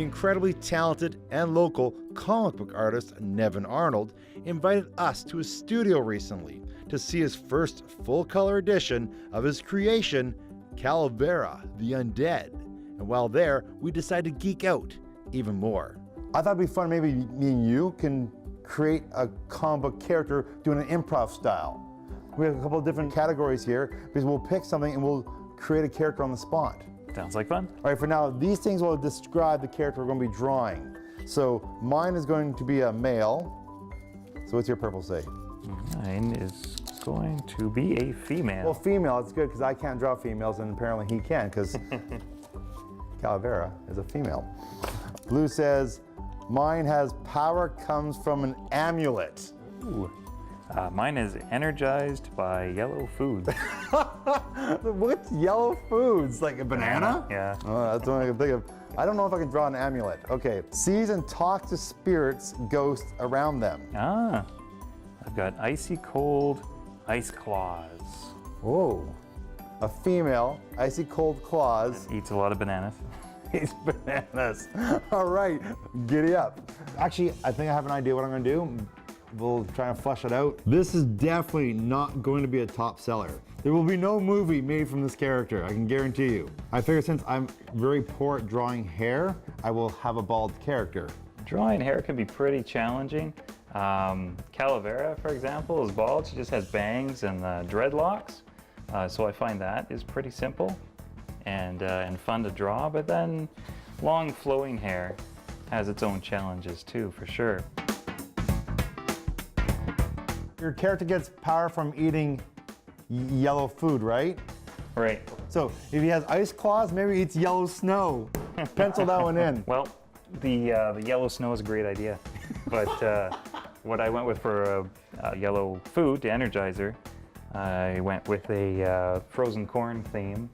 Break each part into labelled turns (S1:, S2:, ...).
S1: the incredibly talented and local comic book artist Nevin Arnold invited us to his studio recently to see his first full-color edition of his creation, Calavera The Undead. And while there, we decided to geek out even more. I thought it'd be fun, maybe me and you can create a comic book character doing an improv style. We have a couple of different categories here because we'll pick something and we'll create a character on the spot.
S2: Sounds like fun.
S1: All right, for now, these things will describe the character we're going to be drawing. So mine is going to be a male. So what's your purple say?
S2: Mine is going to be a female.
S1: Well, female, it's good because I can't draw females and apparently he can because Calavera is a female. Blue says, mine has power comes from an amulet.
S2: Ooh. Mine is energized by yellow foods.
S1: What's yellow foods? Like a banana?
S2: Yeah.
S1: Oh, that's what I can think of. I don't know if I can draw an amulet. Okay. Sees and talks to spirits, ghosts around them.
S2: Ah. I've got icy cold ice claws.
S1: Whoa. A female, icy cold claws.
S2: Eats a lot of bananas.
S1: Eats bananas. All right. Giddy up. Actually, I think I have an idea what I'm going to do. We'll try and flesh it out. This is definitely not going to be a top seller. There will be no movie made from this character, I can guarantee you. I figure since I'm very poor at drawing hair, I will have a bald character.
S2: Drawing hair can be pretty challenging. Calavera, for example, is bald. She just has bangs and dreadlocks. So I find that is pretty simple and fun to draw. But then long flowing hair has its own challenges too, for sure.
S1: Your character gets power from eating yellow food, right?
S2: Right.
S1: So if he has ice claws, maybe he eats yellow snow. Pencil that one in.
S2: Well, the yellow snow is a great idea, but what I went with for a yellow food, the energizer, I went with a frozen corn theme.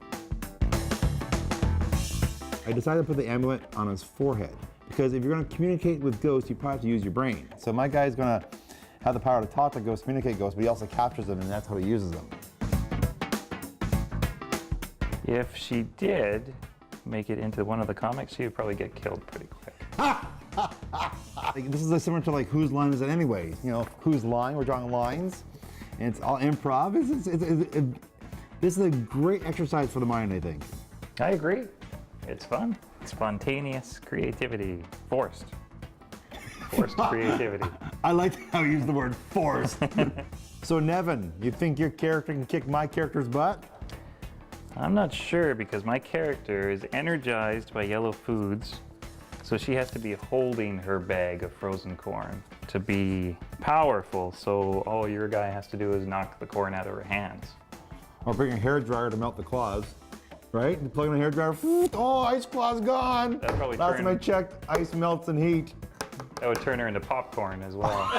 S1: I decided to put the amulet on his forehead because if you're going to communicate with ghosts, you probably have to use your brain. So my guy's going to have the power to talk to ghosts, communicate ghosts, but he also captures them, and that's how he uses them.
S2: If she did make it into one of the comics, she would probably get killed pretty quick.
S1: This is similar to like whose line is it anyway? You know, whose line? We're drawing lines, and it's all improv. This is a great exercise for the mind, I think.
S2: I agree. It's fun. Spontaneous creativity. Forced creativity.
S1: I like how you use the word forced. So Nevin, you think your character can kick my character's butt?
S2: I'm not sure because my character is energized by yellow foods, so she has to be holding her bag of frozen corn to be powerful, so all your guy has to do is knock the corn out of her hands.
S1: Or bring a hairdryer to melt the claws, right? You plug in a hairdryer, oh, ice claw's gone.
S2: That'd probably
S1: Last time I checked, ice melts in heat.
S2: That would turn her into popcorn as well.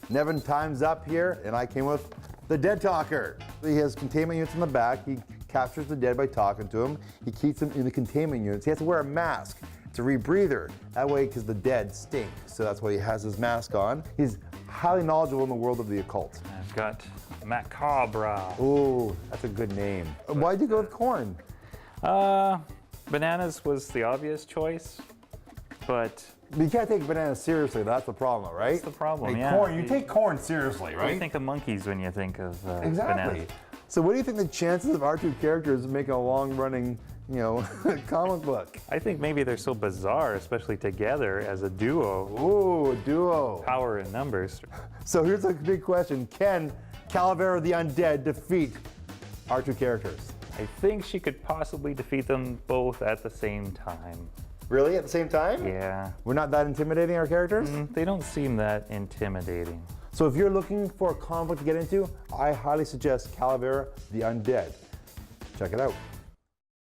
S1: Nevin, time's up here, and I came with the Dead Talker. He has containment units in the back. He captures the dead by talking to him. He keeps them in the containment units. He has to wear a mask. It's a rebreather. That way, because the dead stink. So that's why he has his mask on. He's highly knowledgeable in the world of the occult.
S2: I've got Macabre.
S1: Ooh, that's a good name. Why'd you go with corn?
S2: Bananas was the obvious choice, but
S1: You can't take bananas seriously. That's the problem, right?
S2: that's the problem,
S1: Like
S2: yeah.
S1: corn, you take corn seriously,
S2: You
S1: right?
S2: think of monkeys when you think of
S1: Exactly.
S2: bananas.
S1: So what do you think the chances of our two characters making a long-running, comic book?
S2: I think maybe they're so bizarre, especially together as a duo.
S1: Ooh, a duo.
S2: Power in numbers.
S1: So here's a big question. Can Calavera the Undead defeat our two characters?
S2: I think she could possibly defeat them both at the same time.
S1: Really? At the same time?
S2: Yeah.
S1: We're not that intimidating, our characters?
S2: They don't seem that intimidating.
S1: So if you're looking for a comic book to get into, I highly suggest Calavera the Undead. Check it out.